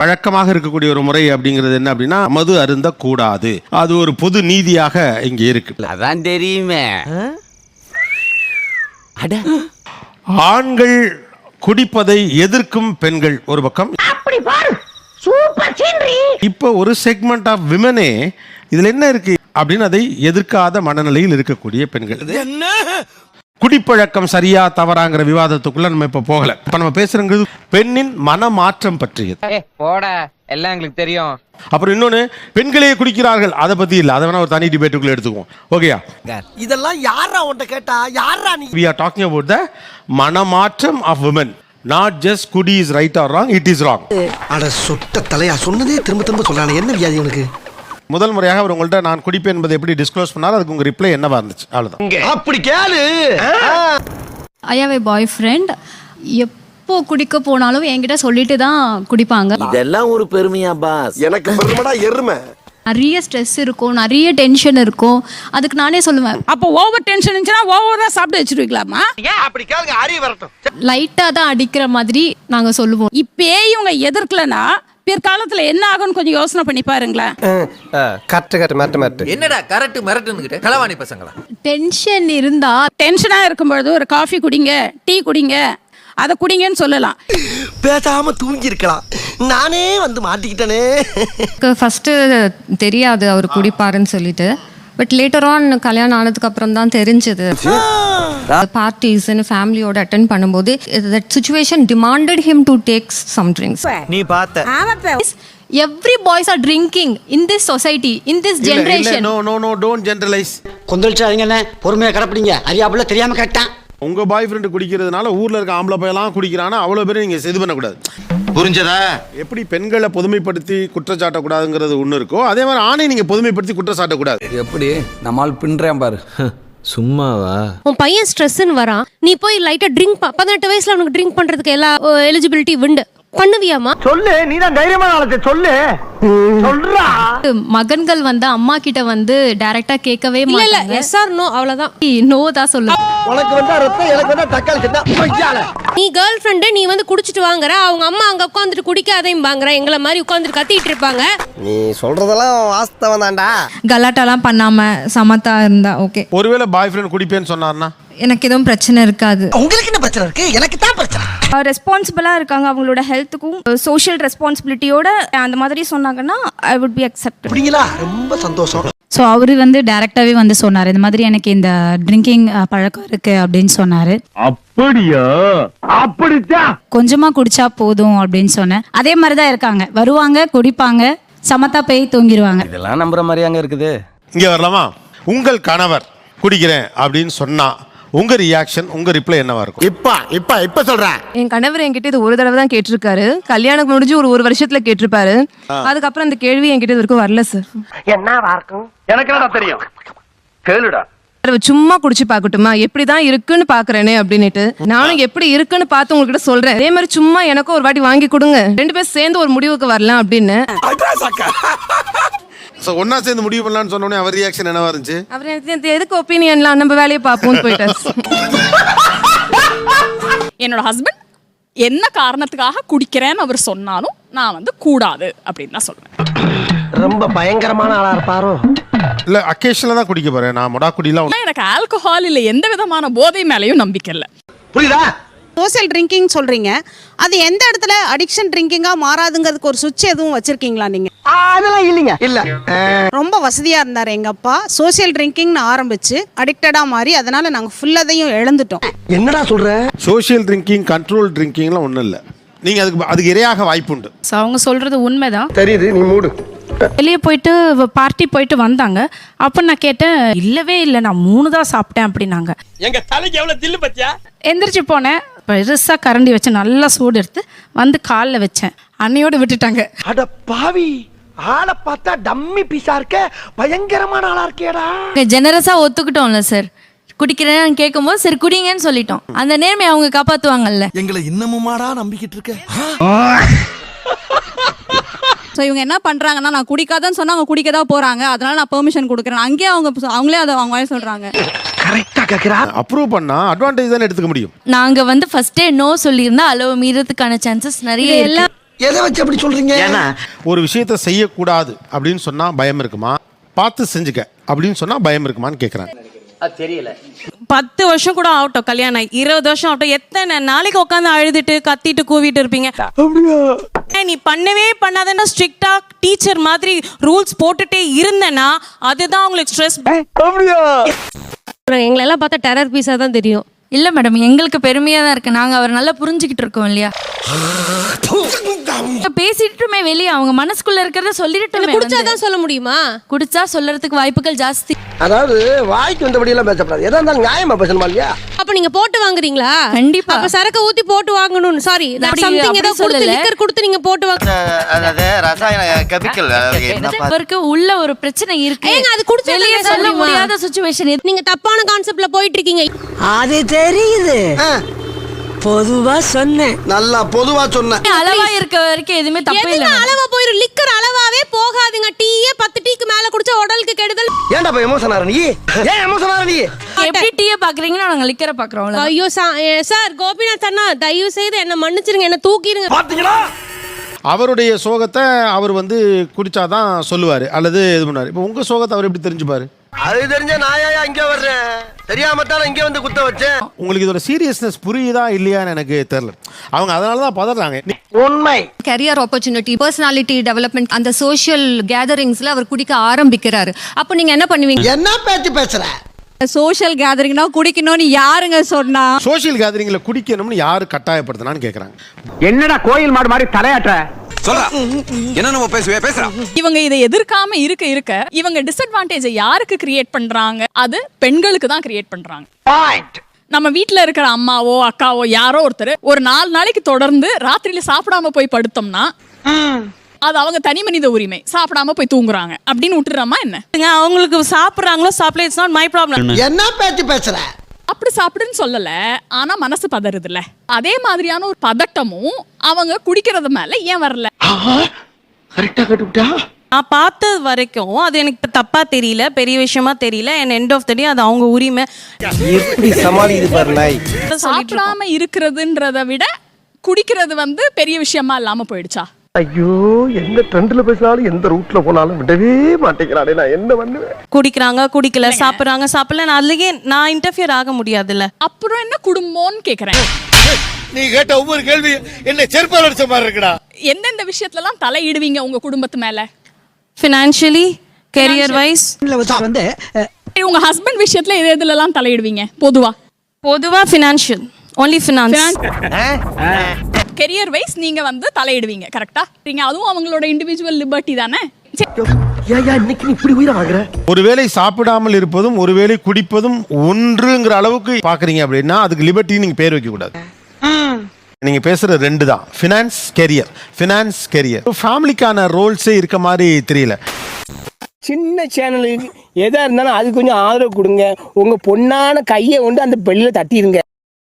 வழக்கமாக இருக்கக்கூடிய ஒரு முறை அப்படிங்கிறது என்ன அப்படின்னா, மது அருந்தக்கூடாது. அது ஒரு பொது நீதியாக இங்கே இருக்கு. அதான் தெரியுமே. ஆண்கள் குடிப்பதை எதிர்க்கும் பெண்கள் ஒரு பக்கம், இப்ப ஒரு செக்மெண்ட் ஆஃப் விமனே இதுல என்ன இருக்கு அப்படின்னு அதை எதிர்க்காத மனநிலையில் இருக்கக்கூடிய பெண்கள். குடிப்பழக்கம் சரியா தவறாங்கிற விவாதத்துக்குள்ள நம்ம இப்ப போகல. இப்ப நம்ம பேசுறது பெண்ணின் மனமாற்றம் பற்றியது. போட எல்லாம் எங்களுக்கு தெரியும். அப்புறம் இன்னொன்னு, பெண்களே குடிக்கிறார்கள், அதை பத்தி இல்ல, அதை வேணா ஒரு தனி டிபேட்டுக்குள்ள எடுத்துக்குவோம். ஓகேயா? இதெல்லாம் யாரா உன்கிட்ட கேட்டா? யாரா நீ? We are talking about the மனமாற்றம் of women. Not just குடி is right or wrong, it is wrong. அட சொட்ட தலையா, சொன்னதே திரும்ப திரும்ப சொல்றானே, என்ன வியாதி உனக்கு? முதல் முறையாக அவர் உங்கள்ட்ட நான் குடிப்பேன் என்பதை எப்படி டிஸ்க்ளோஸ் பண்ணார், அதுக்கு உங்க ரிப்ளை என்னவா இருந்துச்சு? அவ்வளவுதான். அப்படி கேளு. I have a bye friend. எப்போ குடிக்க போனாலும் என்கிட்ட சொல்லிட்டு தான் குடிப்பாங்க. இதெல்லாம் ஒரு பெருமையா பாஸ்? எனக்கு பெருமைடா எருமை. நிறைய ஸ்ட்ரெஸ் இருக்கும், நிறைய டென்ஷன் இருக்கும். அதுக்கு நானே சொல்லுவேன், அப்போ ஓவர் டென்ஷன் இருந்துச்சுன்னா ஓவரா சாப்பிட்டு வச்சிருக்கலாமா? அப்படி கேளுங்க, அறிய வரட்டும். லைட்டா தான் அடிக்கிற மாதிரி நாங்க சொல்லுவோம். இப்பயே இவங்க எதிர்க்கலனா பிற்காலத்துல என்ன ஆகும்னு கொஞ்சம் யோசனை பண்ணி பாருங்களேன். என்னடா கரெக்ட் மிரட்டுன்னு களவாணி பசங்களா? டென்ஷன் இருந்தா, டென்ஷனா இருக்கும்பொழுது ஒரு காஃபி குடிங்க, டீ குடிங்க, அதை குடிங்கன்னு சொல்லலாம். பேசாம தூங்கி இருக்கலாம். நானே வந்து மாட்டிக்கிட்டனே. ஃபர்ஸ்ட் தெரியாது அவர் குடிப்பாருன்னு சொல்லிட்டு. பட் லேட்டர் ஆன் கல்யாணம் ஆனதுக்கு அப்புறம் தான் தெரிஞ்சது. பார்ட்டிஸ் ஃபேமிலியோட அட்டென்ட் பண்ணும்போது that situation demanded him to take some drinks. நீ பார்த்த every boys are drinking in this society, in this generation. No, don't generalize. கொந்தளிச்சாதீங்கண்ணே, பொறுமையாக கடைப்பிடிங்க. அறியாப்புல தெரியாம கேட்டான். உங்க பாய் ஃப்ரெண்ட் குடிக்கிறதுனால ஊர்ல இருக்க ஆம்பளை பையெல்லாம் குடிக்கிறானா அவ்வளவு பேரும் நீங்க இது பண்ணக்கூடாது. புரிஞ்சதா? எப்படி பெண்களை பொதுமைப்படுத்தி குற்றச்சாட்டக்கூடாதுங்கிறது ஒண்ணு இருக்கோ, அதே மாதிரி ஆணை நீங்க பொதுமைப்படுத்தி குற்றச்சாட்டக்கூடாது. எப்படி நம்மால் பின்றேன் பாரு. சும்மாவா? உன் பையன் ஸ்ட்ரெஸ்ன்னு வரான், நீ போய் லைட்டா ட்ரிங்க் 18 வயசுல அவனுக்கு ட்ரிங்க் பண்றதுக்கு எல்லா எலிஜிபிலிட்டி உண்டு. பண்ணுவியாமா? சொல்லு, நீ தான் தைரியமான ஆளு, சொல்லு. சொல்றா. மகன்கள் வந்து அம்மா கிட்ட வந்து டைரக்டா கேட்கவே இல்ல மாட்டாங்க. எஸ் ஆர் நோ, அவ்வளவுதான். நோ தான் சொல்லுவாங்க. உனக்கு வந்தா ரத்தம், எனக்கு வந்தா தக்காளி சட்னா பையால. நீ கேர்ள் ஃப்ரெண்ட் நீ வந்து குடிச்சிட்டு வாங்குற, அவங்க அம்மா அங்க உட்காந்துட்டு குடிக்காதையும் வாங்குற, எங்களை மாதிரி உட்காந்துட்டு கத்திட்டு இருப்பாங்க. நீ சொல்றதெல்லாம் வாஸ்தவம் தான்டா. கலாட்டாலாம் பண்ணாம சமத்தா இருந்தா ஓகே. ஒருவேளை பாய் ஃப்ரெண்ட் குடிப்பேன்னு சொன்னார்னா எனக்கு எதுவும் பிரச்சனை இருக்காது. உங்களுக்கு என்ன பிரச்சனை இருக்கு? எனக்கு தான் பிரச்சனை. ரெஸ்பான்சிபிளா இருக்காங்க அவங்களோட ஹெல்த்துக்கும், சோஷியல் ரெஸ்பான்சிபிலிட்டியோட அந்த மாதிரி சொன்னாங்கன்னா ஐ வுட் பி அக்செப்ட். அப்படிங்களா? ரொம்ப சந்தோஷம். ஸோ அவரு வந்து டைரக்டாவே வந்து சொன்னார், இந்த மாதிரி எனக்கு இந்த ட்ரிங்கிங் பழக்கம் இருக்கு அப்படின்னு சொன்னாரு. அப்படியா? அப்படிதான். கொஞ்சமா குடிச்சா போதும் அப்படின்னு சொன்னேன். அதே மாதிரி தான் இருக்காங்க, வருவாங்க குடிப்பாங்க, சமத்தா போய் தூங்கிடுவாங்க. இதெல்லாம் நம்புற மாதிரியாங்க இருக்குது. இங்க வரலாமா? உங்கள் கணவர் குடிக்கிறேன் அப்படின்னு சொன்னா உங்க ரியாக்ஷன், உங்க ரிப்ளை என்னவா இருக்கும்? இப்ப சொல்றேன். என் கணவர் என்கிட்ட இது ஒரு தடவை தான் கேட்டிருக்காரு. கல்யாணம் முடிஞ்சு ஒரு வருஷத்துல கேட்டிருப்பாரு. அதுக்கப்புறம் இந்த கேள்வி என்கிட்ட இது வரைக்கும் வரல சார். என்னவா இருக்கும்? எனக்கு என்னடா தெரியும், கேளுடா. சும்மா குடிச்சு பாக்கட்டுமா, எப்படிதான் இருக்குன்னு பாக்குறேனே அப்படின்னுட்டு நானும் எப்படி இருக்குன்னு பார்த்து உங்ககிட்ட சொல்றேன். அதே மாதிரி சும்மா எனக்கும் ஒரு வாட்டி வாங்கி கொடுங்க, 2 பேரும் சேர்ந்து ஒரு முடிவுக்கு வரலாம் அப்படின்னு. சோ ஒண்ணா சேர்ந்து முடிவு பண்ணலாம்னு சொன்னோனே அவர் ரியாக்ஷன் என்னவா இருந்துச்சு? அவர் எதுக்கு ஒப்பீனியன்லாம், நம்ம வேலையை பார்ப்போம்னு போயிட்டாரு. என்னோட ஹஸ்பண்ட் என்ன காரணத்துக்காக குடிக்கிறேன்னு அவர் சொன்னாலும் நான் வந்து கூடாது அப்படின்னு தான் சொல்லுவேன். ரொம்ப பயங்கரமான ஆளா இருப்பாரோ? இல்ல அக்கேஷன்ல தான் குடிக்க போறேன் நான், மொடா குடிலாம். எனக்கு ஆல்கஹால் இல்ல எந்த விதமான போதை மேலையும் நம்பிக்கை இல்லை. புரியுதா? சோசியல் ட்ரிங்கிங் சொல்றீங்க, அது எந்த இடத்துல அடிக்ஷன் ட்ரிங்கிங்கா மாறாதுங்கிறதுக்கு ஒரு சுவிட்ச் எதுவும் வச்சிருக்கீங்களா நீங்க? அதெல்லாம் இல்லைங்க. இல்ல ரொம்ப வசதியா இருந்தாரு எங்க அப்பா, சோசியல் ட்ரிங்கிங்னு ஆரம்பிச்சு அடிக்டடா மாறி, அதனால நாங்க ஃபுல்லதையும் இழந்துட்டோம். என்னடா சொல்ற? சோஷியல் ட்ரிங்கிங், கண்ட்ரோல் ட்ரிங்கிங்லாம் ஒண்ணும் இல்ல. நீங்க அதுக்கு இரையாக வாய்ப்புண்டு. அவங்க சொல்றது உண்மைதான். தெரியுது, நீ மூடு. வெளியே போயிட்டு பார்ட்டி போயிட்டு வந்தாங்க. அப்போ நான் கேட்டேன், இல்லவே இல்லை நான் 3 தான் சாப்பிட்டேன் அப்படின்னாங்க. எங்க தலைக்கு எவ்வளவு தில்லு பத்தியா? எந்திரிச்சு போனேன், பெருசா கரண்டி வச்சு நல்லா சூடு எடுத்து வந்து காலில் வச்சேன். அன்னையோட விட்டுட்டாங்க. அட பாவி, ஆளை பார்த்தா டம்மி பீஸா இருக்க, பயங்கரமான ஆளா இருக்கேடா. ஜெனரஸா ஒத்துக்கிட்டோம்ல சார், குடிக்கிறேன்னு கேட்கும்போது சரி குடிங்கன்னு சொல்லிட்டோம். அந்த நேர்மையை அவங்க காப்பாத்துவாங்கல்ல. எங்களை இன்னமுமாடா நம்பிக்கிட்டு இருக்க? ஸோ இவங்க என்ன பண்ணுறாங்கன்னா, நான் குடிக்காதன்னு சொன்னால் அவங்க குடிக்க தான் போகிறாங்க, அதனால நான் பெர்மிஷன் கொடுக்குறேன். அங்கேயே அவங்களே அதை அவங்க வாய் சொல்கிறாங்க. கரெக்டாக கேட்குறா. அப்ரூவ் பண்ணா அட்வான்டேஜ் தானே எடுத்துக்க முடியும். நாங்க வந்து ஃபர்ஸ்டே நோ சொல்லியிருந்தா அளவு மீறதுக்கான சான்சஸ் நிறைய. எதை வச்சு அப்படி சொல்றீங்க? ஏன்னா ஒரு விஷயத்தை செய்யக்கூடாது அப்படின்னு சொன்னா பயம் இருக்குமா, பார்த்து செஞ்சுக்க அப்படின்னு சொன்னா பயம் இருக்குமான்னு கேட்குறாங்க. தெரியல. 10 வருஷம் கூட ஆகட்டும் கல்யாணம் 20 வருஷம் ஆகட்டும், எத்தனை நாளைக்கு உட்காந்து அழுதுட்டு கத்திட்டு கூவிட்டு இருப்பீங்க? நீ பண்ணவே பண்ணாதன்னா ஸ்ட்ரிக்டா டீச்சர் மாதிரி ரூல்ஸ் போட்டுட்டே இருந்தேன்னா அதுதான் உங்களுக்கு ஸ்ட்ரெஸ். எங்களெல்லாம் பார்த்தா டெரர் பீஸா தான் தெரியும். இல்ல மேடம், எங்களுக்கு பெருமையா தான் இருக்கு. நாங்க அவர் நல்லா புரிஞ்சுக்கிட்டு இருக்கோம் இல்லையா? பேசிட்டுமே வெளியே அவங்க மனசுக்குள்ள இருக்கிறத சொல்லிட்டு குடிச்சாதான் சொல்ல முடியுமா? குடிச்சா சொல்றதுக்கு வாய்ப்புகள் ஜாஸ்தி. அதாவது வாய்க்கு வந்தபடி எல்லாம் பேசப்படாது. எதா இருந்தாலும் நியாயமா பேசணுமா இல்லையா? அப்ப நீங்க போட்டு வாங்குறீங்களா? கண்டிப்பா. அப்ப சரக்கு ஊத்தி போட்டு வாங்கணும். சாரி, சம்திங் ஏதோ கொடுத்து லிக்கர் கொடுத்து நீங்க போட்டு வாங்க. அதாவது ரசாயன கெமிக்கல் அவருக்கு உள்ள ஒரு பிரச்சனை இருக்கு. ஏங்க அது குடிச்சு வெளியே சொல்ல முடியாத சிச்சுவேஷன். நீங்க தப்பான கான்செப்ட்ல போயிட்டு இருக்கீங்க. அது தெரியுது, பொதுவா சொன்னேன். நல்லா பொதுவா சொன்னேன். அளவா இருக்க வரைக்கும் எதுவுமே தப்பு இல்ல. எதுக்கு அளவா போயிரும்? லிக்கர் அளவாவே போகாதுங்க. டீயே 10 டீக்கு மேல குடிச்சா உடலுக்கு கெடுதல். ஏன்டா போய் எமோஷன் ஆற நீ? ஏன் எமோஷன் ஆற நீ? எப்படி டீயை பாக்குறீங்கன்னா நாங்க லிக்கரை பாக்குறோம். ஐயோ சார், கோபிநாத் அண்ணா தயவு செய்து என்ன மன்னிச்சிருங்க, என்ன தூக்கிடுங்க. பாத்தீங்களா? அவருடைய சோகத்தை அவர் வந்து குடிச்சாதான் சொல்லுவாரு அல்லது இது பண்ணாரு. இப்போ உங்க சோகத்தை அவர் எப்படி தெரிஞ்சுப்பாரு? அது தெரிஞ்ச நாயா இங்க வர்றேன், தெரியாம தான் இங்க வந்து குத்த வச்சேன். உங்களுக்கு இதோட சீரியஸ்னஸ் புரியுதா இல்லையான்னு எனக்கு தெரியல. அவங்க அதனால தான் பதறாங்க. உண்மை. கரியர் ஆப்பர்ச்சுனிட்டி, பர்சனாலிட்டி டெவலப்மெண்ட், அந்த சோஷியல் கேதரிங்ஸ்ல அவர் குடிக்க ஆரம்பிக்கிறாரு. அப்போ நீங்க என்ன பண்ணுவீங்க? என்ன பேச்சு பேசுற? சோஷியல் கேதரிங்னா குடிக்கணும்னு யாருங்க சொன்னா? சோஷியல் கேதரிங்ல குடிக்கணும்னு யாரு கட்டாயப்படுத்தினான்னு கேக்குறாங்க. என்னடா கோயில் மாடு மாதிரி தலையாட்டுற? என்ன நம்ம பேசுறோம்? இவங்க இதை எதிர்க்காம இருக்க இவங்க டிஸ்அட்வான்டேஜை யாருக்கு கிரியேட் பண்றாங்க? அது பெண்களுக்கு தான் கிரியேட் பண்றாங்க. நம்ம வீட்ல இருக்கிற அம்மாவோ அக்காவோ யாரோ ஒருத்தர் ஒரு 4 நாளைக்கு தொடர்ந்து ராத்திரியில சாப்பிடாம போய் படுத்தோம்னா அது அவங்க தனி மனித உரிமை. சாப்பிடாம போய் தூங்குறாங்க அப்படின்னு விட்டுறமா என்ன? அவங்களுக்கு சாப்பிடுறாங்களோ சாப்பிட, இட்ஸ் நாட் மை ப்ராப்ளம். என்ன பேச்சு பேசுற? அப்படி சாப்பிடுன்னு சொல்லல, ஆனா மனசு பதறுதுல்ல. அதே மாதிரியான ஒரு பதட்டமும் அவங்க குடிக்கிறது மேல ஏன் வரல? கரெக்டா கட்டுட்டா. நான் பார்த்தது வரைக்கும் அது எனக்கு தப்பா தெரியல, பெரிய விஷயமா தெரியல. அண்ட் எண்ட் ஆஃப் த டே அது அவங்க உரிமை. எப்படி சமாளிக்குது பாரு நாய். சாப்பிடாம இருக்கிறதுன்றத விட குடிக்கிறது வந்து பெரிய விஷயமா இல்லாம போயிடுச்சா? ஐயோ, எந்த ட்ரெண்ட்ல பேசினாலும் எந்த ரூட்ல போனாலும் விடவே மாட்டேங்கிறானே, நான் என்ன பண்ணுவேன்? குடிக்கிறாங்க, குடிக்கல, சாப்பிடுறாங்க, சாப்பிடல, அதுலயே நான் இன்டர்ஃபியர் ஆக முடியாதுல்ல. அப்புறம் என்ன குடும்பம்னு கேக்குறேன். நீ கேட்ட ஒவ்வொரு கேள்வி என்ன செருப்பால் அடிச்ச மாதிரி இருக்குடா. எந்தெந்த விஷயத்துலலாம் தலையிடுவீங்க உங்க குடும்பத்து மேல? ஃபினான்ஷியலி, கெரியர் வைஸ் வந்து உங்க ஹஸ்பண்ட் விஷயத்துல எதுலலாம் தலையிடுவீங்க? பொதுவா financial, only finance. Career wise நீங்க வந்து தலையிடுவீங்க, கரெக்டா? நீங்க அதுவும் அவங்களோட இண்டிவிஜுவல் லிபர்ட்டி தானே. ஏயா இன்னைக்கு நீ இப்படி உயிரை வாங்குற? ஒருவேளை சாப்பிடாமல் இருப்பதும் ஒருவேளை குடிப்பதும் ஒன்றுங்கிற அளவுக்கு பாக்குறீங்க அப்படின்னா அதுக்கு லிபர்ட்டி நீங்க பேர் வைக்க கூடாது. நீங்க பேசுற 2 தான், ஃபினான்ஸ் கெரியர். ஃபேமிலிக்கான ரோல்ஸே இருக்க மாதிரி தெரியல. சின்ன சேனலுக்கு எதா இருந்தாலும் அது கொஞ்சம் ஆதரவு கொடுங்க. உங்க பொண்ணான கையை கொண்டு அந்த பெல்லில தட்டிடுங்க.